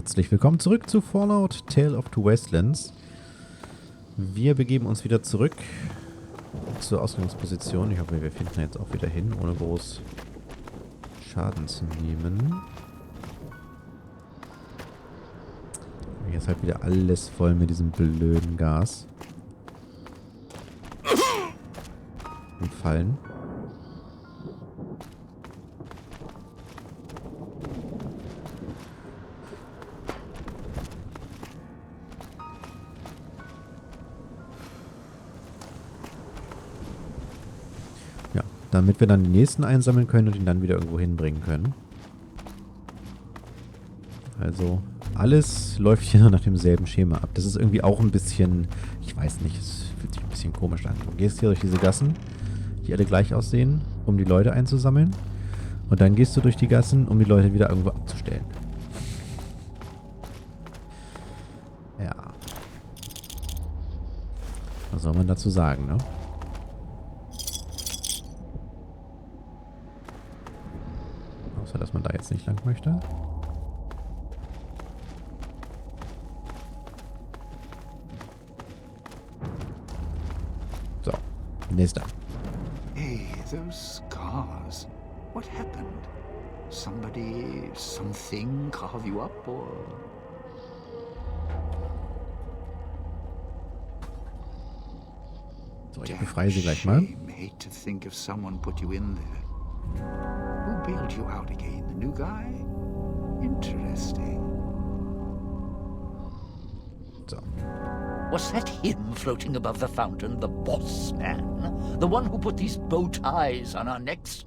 Herzlich willkommen zurück zu Fallout Tale of Two Wastelands. Wir begeben uns wieder zurück zur Ausgangsposition. Ich hoffe, wir finden jetzt auch wieder hin, ohne groß Schaden zu nehmen. Hier ist halt wieder alles voll mit diesem blöden Gas. Und Fallen. Damit wir dann den nächsten einsammeln können und ihn dann wieder irgendwo hinbringen können. Also alles läuft hier nach demselben Schema ab. Das ist irgendwie auch ein bisschen, ich weiß nicht, es fühlt sich ein bisschen komisch an. Du gehst hier durch diese Gassen, die alle gleich aussehen, um die Leute einzusammeln. Und dann gehst du durch die Gassen, um die Leute wieder irgendwo abzustellen. Ja. Was soll man dazu sagen, ne? Dass man da jetzt nicht lang möchte. So, nächster. Hey, those scars. What happened? Somebody, something carve you up, or? So, ich befreie sie gleich mal. Hate to think if someone put you in there. Who bailed you out again? The new guy? Interesting. So. Was that him floating above the fountain, the boss man? The one who put these bow ties on our necks?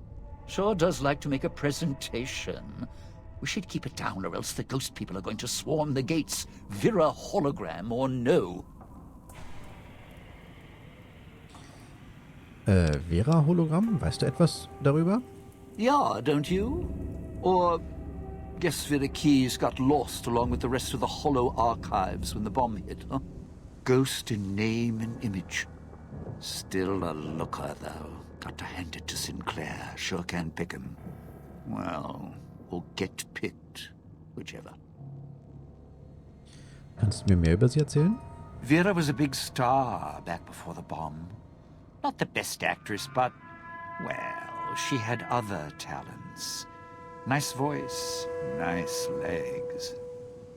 Sure does like to make a presentation. We should keep it down or else the ghost people are going to swarm the gates. Vira hologram or no. Vera Hologramm? Weißt du etwas darüber? Yeah, don't you? Or guess Vera Keys got lost along with the rest of the Hollow archives when the bomb hit, huh? Ghost in name and image. Still a looker, though. Got to hand it to Sinclair. Sure can pick him. Well, or get picked. Whichever. Kannst du mir mehr über sie erzählen? Vera was a big star back before the bomb. Not the best actress, but, well, she had other talents. Nice voice, nice legs.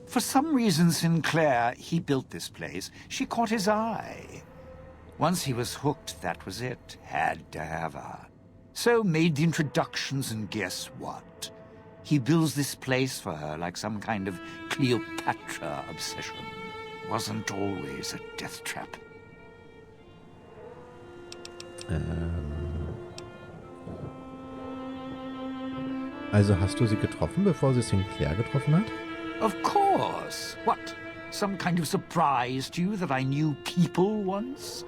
For some reason, Sinclair, he built this place. She caught his eye. Once he was hooked, that was it. Had to have her. So made the introductions, and guess what? He builds this place for her like some kind of Cleopatra obsession. Wasn't always a death trap. Also hast du sie getroffen, bevor sie Sinclair getroffen hat? Of course. What? Some kind of surprise to you that I knew people once?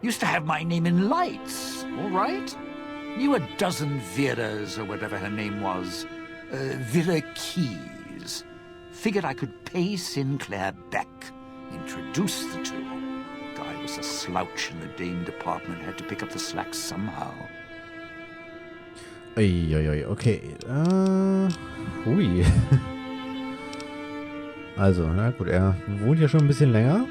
Used to have my name in lights, all right? Knew a dozen Veras or whatever her name was. Vera Keys. Figured I could pay Sinclair back. Introduce the two. Guy was a slouch in the Dame department. Had to pick up the slack somehow. Uiuiui, okay. Hui. Also, na gut, er wohnt ja schon ein bisschen länger.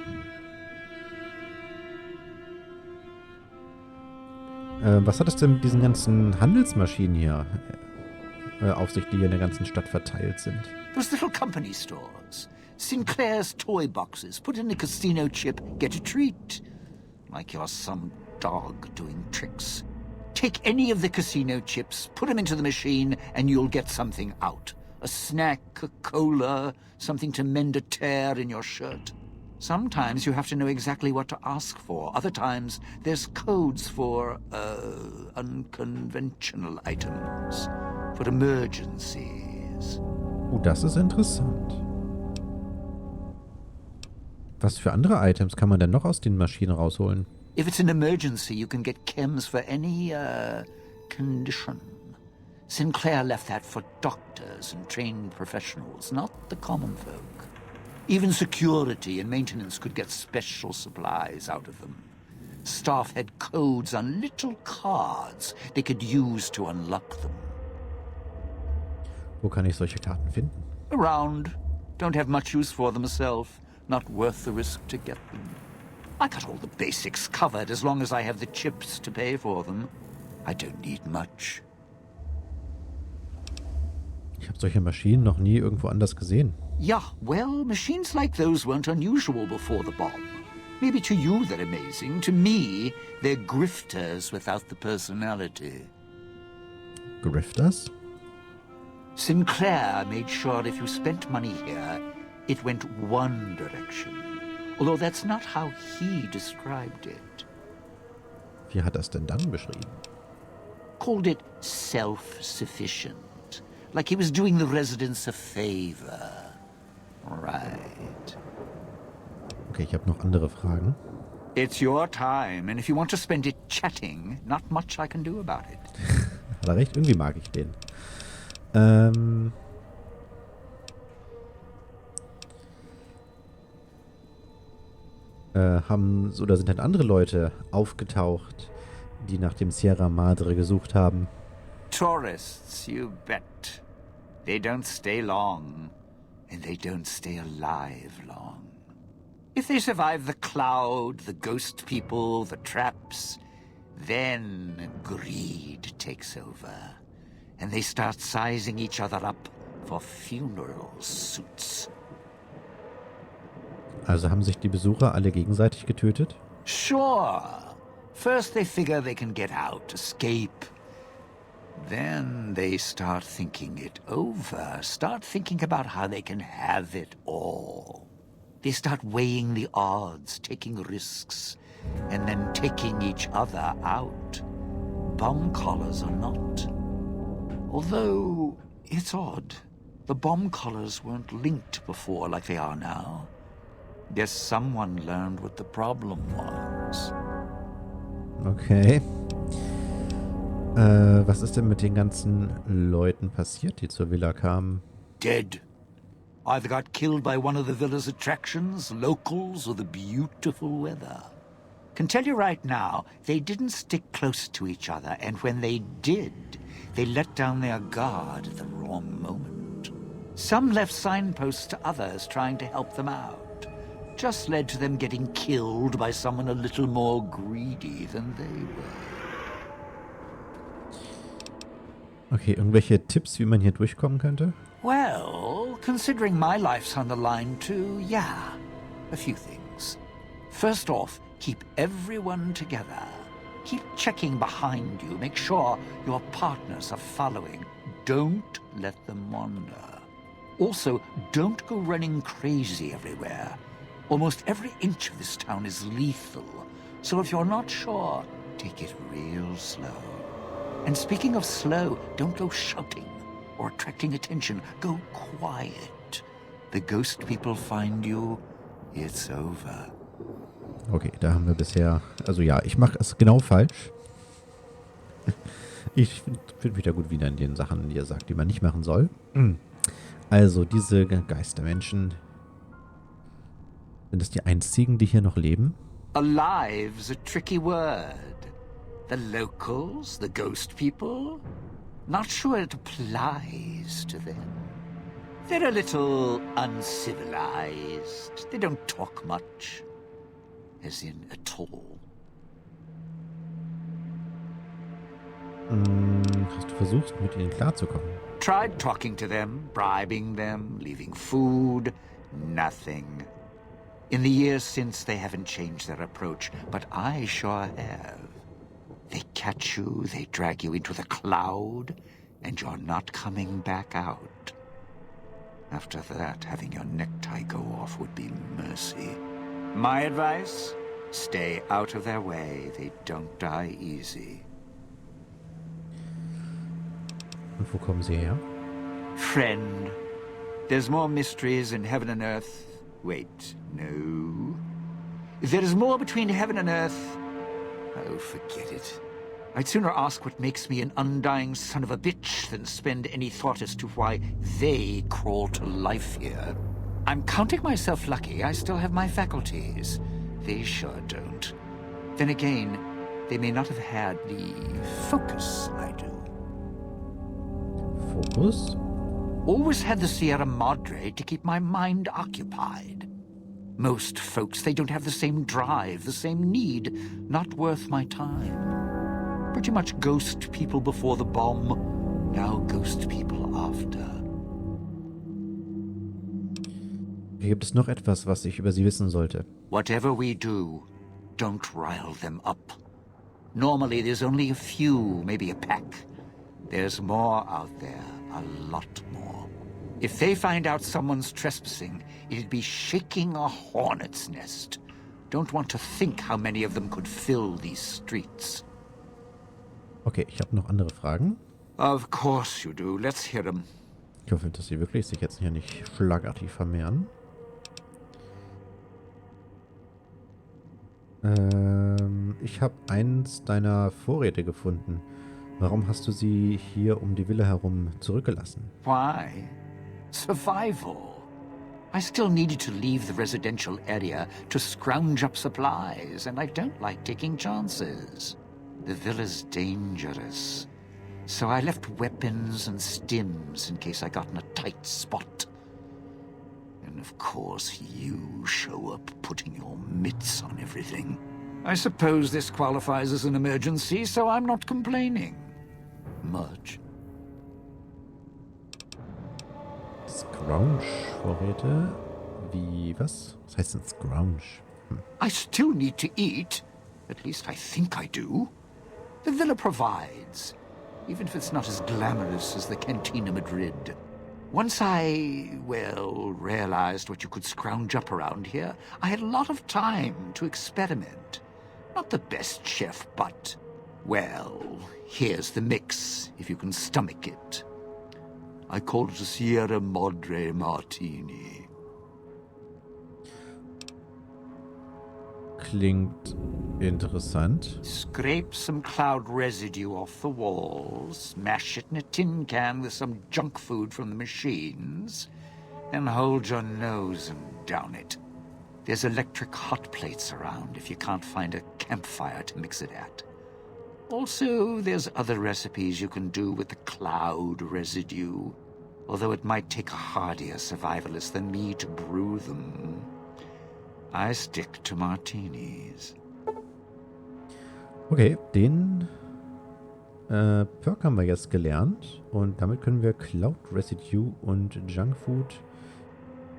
Was hat es denn mit diesen ganzen Handelsmaschinen hier auf sich, die hier in der ganzen Stadt verteilt sind? Those little company stores. Sinclair's toy boxes. Put in a casino chip, get a treat. Like you're some dog doing tricks. Take any of the casino chips, put them into the machine, and you'll get something out. A snack, a cola, something to mend a tear in your shirt. Sometimes you have to know exactly what to ask for. Other times there's codes for, unconventional items. For emergencies. Oh, das ist interessant. Was für andere Items kann man denn noch aus den Maschinen rausholen? If it's an emergency, you can get chems for any, condition. Sinclair left that for doctors and trained professionals, not the common folk. Even security and maintenance could get special supplies out of them. Staff had codes on little cards they could use to unlock them. Wo kann ich solche Karten finden? Around. Don't have much use for them myself. Not worth the risk to get them. I got all the basics covered as long as I have the chips to pay for them. I don't need much. Ich habe solche Maschinen noch nie irgendwo anders gesehen. Yeah, well, machines like those weren't unusual before the bomb. Maybe to you they're amazing. To me, they're grifters without the personality. Grifters? Sinclair made sure if you spent money here, it went one direction. Although that's not how he described it. Wie hat er es denn dann beschrieben? Called it self-sufficient. Like he was doing the residents a favor. Right. Okay, ich habe noch andere Fragen. It's your time, and if you want to spend it chatting, not much I can do about it. Hat er recht? Irgendwie mag ich den. Sind dann andere Leute aufgetaucht, die nach dem Sierra Madre gesucht haben? Tourists, you bet. They don't stay long, and they don't stay alive long. If they survive the cloud, the ghost people, the traps, then greed takes over, and they start sizing each other up for funeral suits. Also haben sich die Besucher alle gegenseitig getötet? Sure. First they figure they can get out, escape. Then they start thinking it over, start thinking about how they can have it all. They start weighing the odds, taking risks, and then taking each other out. Bomb collars or not. Although, it's odd. The bomb collars weren't linked before like they are now. Guess someone learned what the problem was. Okay. Was ist denn mit den ganzen Leuten passiert, die zur Villa kamen? Dead. Either got killed by one of the villa's attractions, locals, or the beautiful weather. Can tell you right now, they didn't stick close to each other, and when they did, they let down their guard at the wrong moment. Some left signposts to others trying to help them out. Just led to them getting killed by someone a little more greedy than they were. Okay, irgendwelche Tipps, wie man hier durchkommen könnte? Well, considering my life's on the line too, yeah, a few things. First off, keep everyone together. Keep checking behind you. Make sure your partners are following. Don't let them wander. Also, don't go running crazy everywhere. Almost every inch of this town is lethal. So if you're not sure, take it real slow. And speaking of slow, don't go shouting or attracting attention. Go quiet. The ghost people find you, it's over. Okay, da haben wir bisher... Also ja, ich mache es genau falsch. Ich finde mich da gut wieder in den Sachen, die er sagt, die man nicht machen soll. Also, diese Geistermenschen... Sind das die einzigen, die hier noch leben? Alive's a tricky word. The locals, the ghost people? Not sure it applies to them. They're a little uncivilized. They don't talk much. As in, at all. Hast du versucht, mit ihnen klarzukommen? Tried talking to them, bribing them, leaving food. Nothing. In the years since, they haven't changed their approach, but I sure have. They catch you, they drag you into the cloud, and you're not coming back out. After that, having your necktie go off would be mercy. My advice? Stay out of their way. They don't die easy. Und wo kommen sie her? Friend, there's more mysteries in heaven and earth. Wait, no. There is more between heaven and earth. Oh, forget it. I'd sooner ask what makes me an undying son of a bitch than spend any thought as to why they crawl to life here. I'm counting myself lucky I still have my faculties. They sure don't. Then again, they may not have had the focus I do. Fokus? Always had the Sierra Madre to keep my mind occupied. Most folks, they don't have the same drive, the same need. Not worth my time. Pretty much ghost people before the bomb, now ghost people after. Gibt es noch etwas, was ich über sie wissen sollte? Whatever we do, don't rile them up. Normally there's only a few, maybe a pack. There's more out there, a lot more. If they find out someone's trespassing, it'd be shaking a hornet's nest. Don't want to think how many of them could fill these streets. Okay, ich habe noch andere Fragen. Of course you do. Let's hear them. Ich hoffe, dass sie wirklich sich jetzt hier nicht schlagartig vermehren. Ich habe eins deiner Vorräte gefunden. Warum hast du sie hier um die Villa herum zurückgelassen? Why? Survival. I still needed to leave the residential area to scrounge up supplies, and I don't like taking chances. The villa's dangerous. So I left weapons and stims in case I got in a tight spot. And of course you show up putting your mitts on everything. I suppose this qualifies as an emergency, so I'm not complaining. Much. Scrounge-Vorräte? Wie, was? Was heißt denn Scrounge? I still need to eat. At least I think I do. The villa provides, even if it's not as glamorous as the Cantina Madrid. Once I, well, realized what you could scrounge up around here, I had a lot of time to experiment. Not the best chef, but, well, here's the mix, if you can stomach it. I call it a Sierra Madre Martini. Klingt interessant. Scrape some cloud residue off the walls, mash it in a tin can with some junk food from the machines, then hold your nose and down it. There's electric hot plates around if you can't find a campfire to mix it at. Also, there's other recipes you can do with the cloud residue, although it might take a hardier survivalist than me to brew them. I stick to martinis. Okay, den Perk haben wir jetzt gelernt und damit können wir Cloud Residue und Junkfood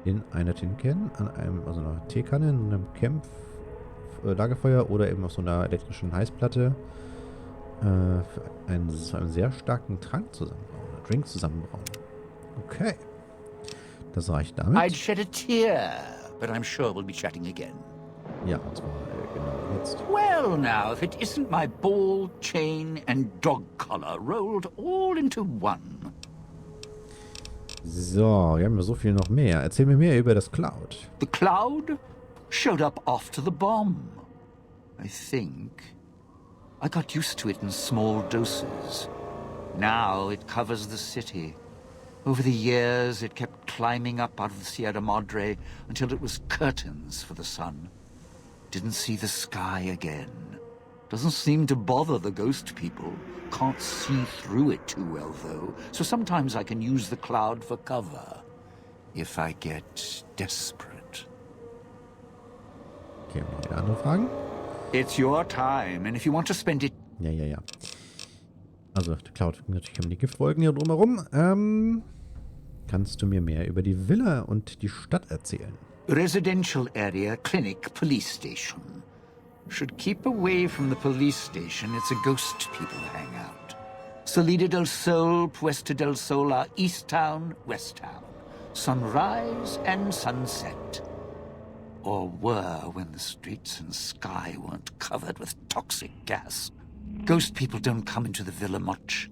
in einer Tin Can, an einem, also einer Teekanne, in einem Lagerfeuer oder eben auf so einer elektrischen Heißplatte für einen sehr starken Trank zusammenbrauen, oder Drink zusammenbrauen. Okay. Das reicht damit. I'd shed a tear, but I'm sure we'll be chatting again. Ja, und zwar genau jetzt. Well, now, if it isn't my ball, chain, and dog collar rolled all into one. So, wir haben ja so viel noch mehr. Erzähl mir mehr über das Cloud. The cloud showed up after the bomb, I think. I got used to it in small doses. Now it covers the city. Over the years, it kept climbing up out of the Sierra Madre until it was curtains for the sun. Didn't see the sky again. Doesn't seem to bother the ghost people. Can't see through it too well, though, so sometimes I can use the cloud for cover. If I get desperate. Okay, haben wir andere Fragen? It's your time, and if you want to spend it... Ja. Also, der Cloud, natürlich haben die Giftwolken hier drumherum. Kannst du mir mehr über die Villa und die Stadt erzählen? Residential area, clinic, police station. Should keep away from the police station. It's a ghost people hangout. Salida del Sol, Puesta del Sola, East Town, West Town. Sunrise and sunset. Or were when the streets and sky weren't covered with toxic gas. Ghost people don't come into the villa much.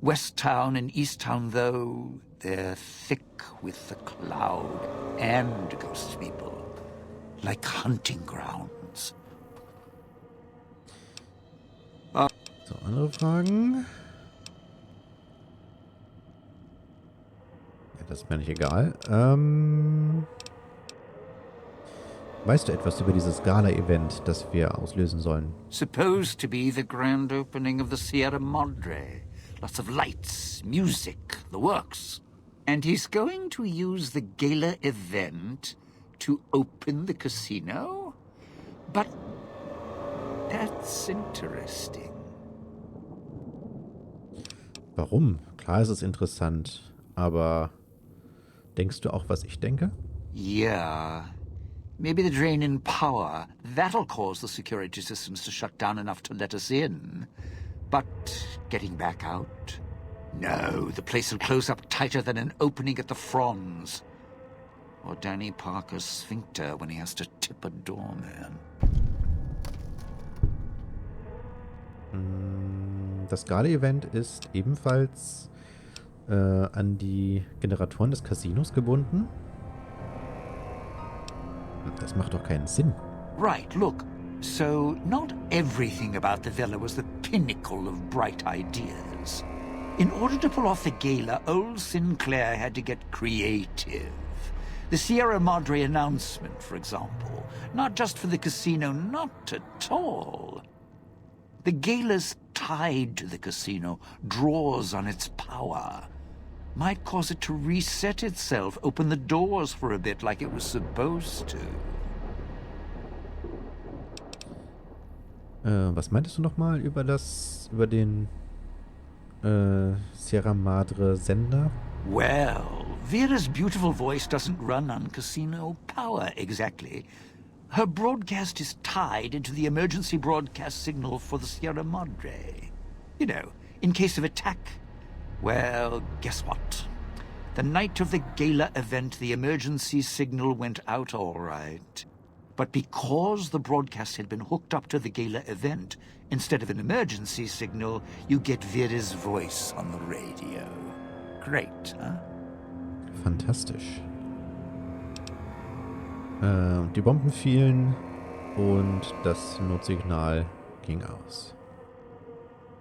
West Town and East Town, though, they're thick with the cloud and ghost people. Like hunting grounds. So, andere Fragen? Ja, das ist mir nicht egal. Weißt du etwas über dieses Gala-Event, das wir auslösen sollen? Supposed to be the grand opening of the Sierra Madre. Lots of lights, music, the works. And he's going to use the gala event to open the casino? But that's interesting. Warum? Klar ist es interessant, aber denkst du auch, was ich denke? Yeah. Maybe the drain in power. That'll cause the security systems to shut down enough to let us in. But getting back out? No, the place will close up tighter than an opening at the Fronds. Or Danny Parker's sphincter when he has to tip a doorman. Das Gala-Event ist ebenfalls an die Generatoren des Casinos gebunden. Das macht doch keinen Sinn. Right, look. So, not everything about the villa was the pinnacle of bright ideas. In order to pull off the gala, old Sinclair had to get creative. The Sierra Madre announcement, for example. Not just for the casino, not at all. The gala's tied to the casino, draws on its power. Might cause it to reset itself, open the doors for a bit like it was supposed to. Was meintest du nochmal über den Sierra Madre Sender? Well, Vera's beautiful voice doesn't run on casino power exactly. Her broadcast is tied into the emergency broadcast signal for the Sierra Madre. You know, in case of attack. Well, guess what? The night of the gala event, the emergency signal went out all right. But because the broadcast had been hooked up to the gala event, instead of an emergency signal, you get Vera's voice on the radio. Great, huh? Fantastisch. Die Bomben fielen und das Notsignal ging aus.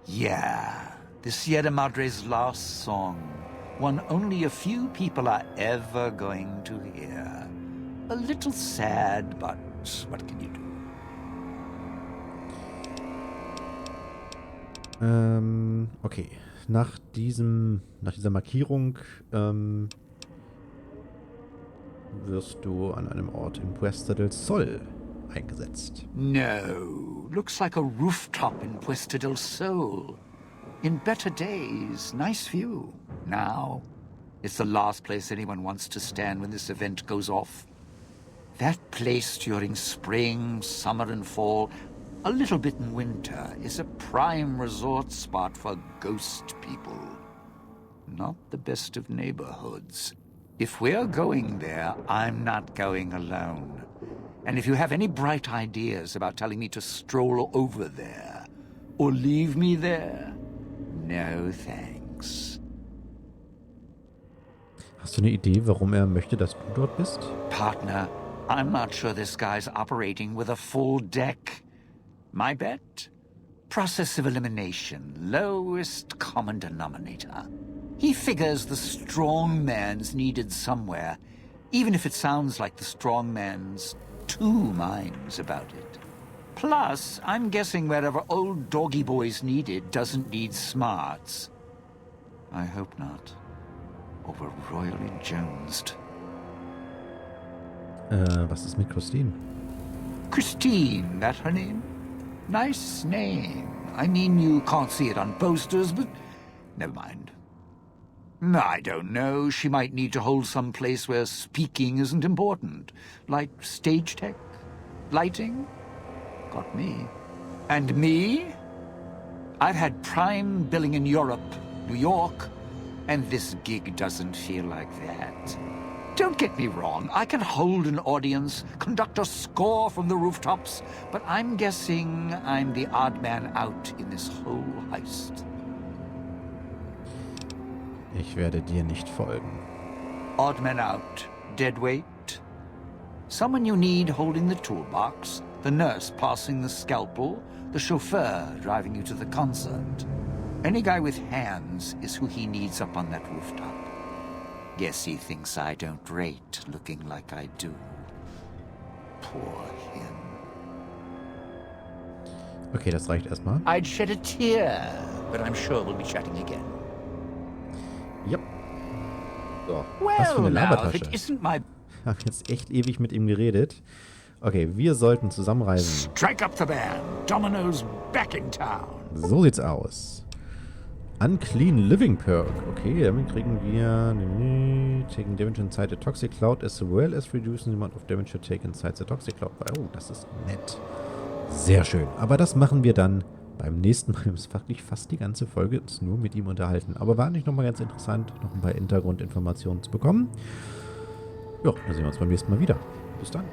Yeah, the Sierra Madre's last song. One only a few people are ever going to hear. A little sad, but what can you do? Okay. Nach dieser Markierung wirst du an einem Ort in Puesta del Sol eingesetzt. No, looks like a rooftop in Puesta del Sol. In better days, nice view. Now, it's the last place anyone wants to stand when this event goes off. That place during spring, summer and fall, a little bit in winter, is a prime resort spot for ghost people. Not the best of neighborhoods. If we're going there, I'm not going alone. And if you have any bright ideas about telling me to stroll over there, or leave me there, no thanks. Hast du eine Idee, warum er möchte, dass du dort bist? Partner, I'm not sure this guy's operating with a full deck. My bet? Process of elimination, lowest common denominator. He figures the strong man's needed somewhere, even if it sounds like the strong man's two minds about it. Plus, I'm guessing wherever old doggy boy's needed doesn't need smarts. I hope not. Or we're royally jonesed. Was ist mit Christine? Christine, that her name? Nice name. I mean, you can't see it on posters, but never mind. I don't know. She might need to hold some place where speaking isn't important. Like stage tech? Lighting? Got me. And me? I've had prime billing in Europe, New York, and this gig doesn't feel like that. Don't get me wrong, I can hold an audience, conduct a score from the rooftops, but I'm guessing I'm the odd man out in this whole heist. Ich werde dir nicht folgen. Odd man out, dead weight. Someone you need holding the toolbox, the nurse passing the scalpel, the chauffeur driving you to the concert. Any guy with hands is who he needs up on that rooftop. Guess he thinks I don't rate looking like I do. Poor him. Okay, das reicht erstmal. I'd shed a tear, but I'm sure we'll be chatting again. Yep. So, was für eine Well, now, if Labertasche. it isn't my... Ich habe jetzt echt ewig mit ihm geredet. Okay, wir sollten zusammenreisen. Strike up the band. Domino's back in town. So sieht's aus. Unclean Living Perk. Okay, damit kriegen wir... Taking damage inside the Toxic Cloud as well as reducing the amount of damage you take inside the Toxic Cloud. Oh, das ist nett. Sehr schön. Aber das machen wir dann beim nächsten Mal. Wir haben wirklich fast die ganze Folge uns nur mit ihm unterhalten. Aber war nicht nochmal ganz interessant, noch ein paar Hintergrundinformationen zu bekommen. Ja, dann sehen wir uns beim nächsten Mal wieder. Bis dann.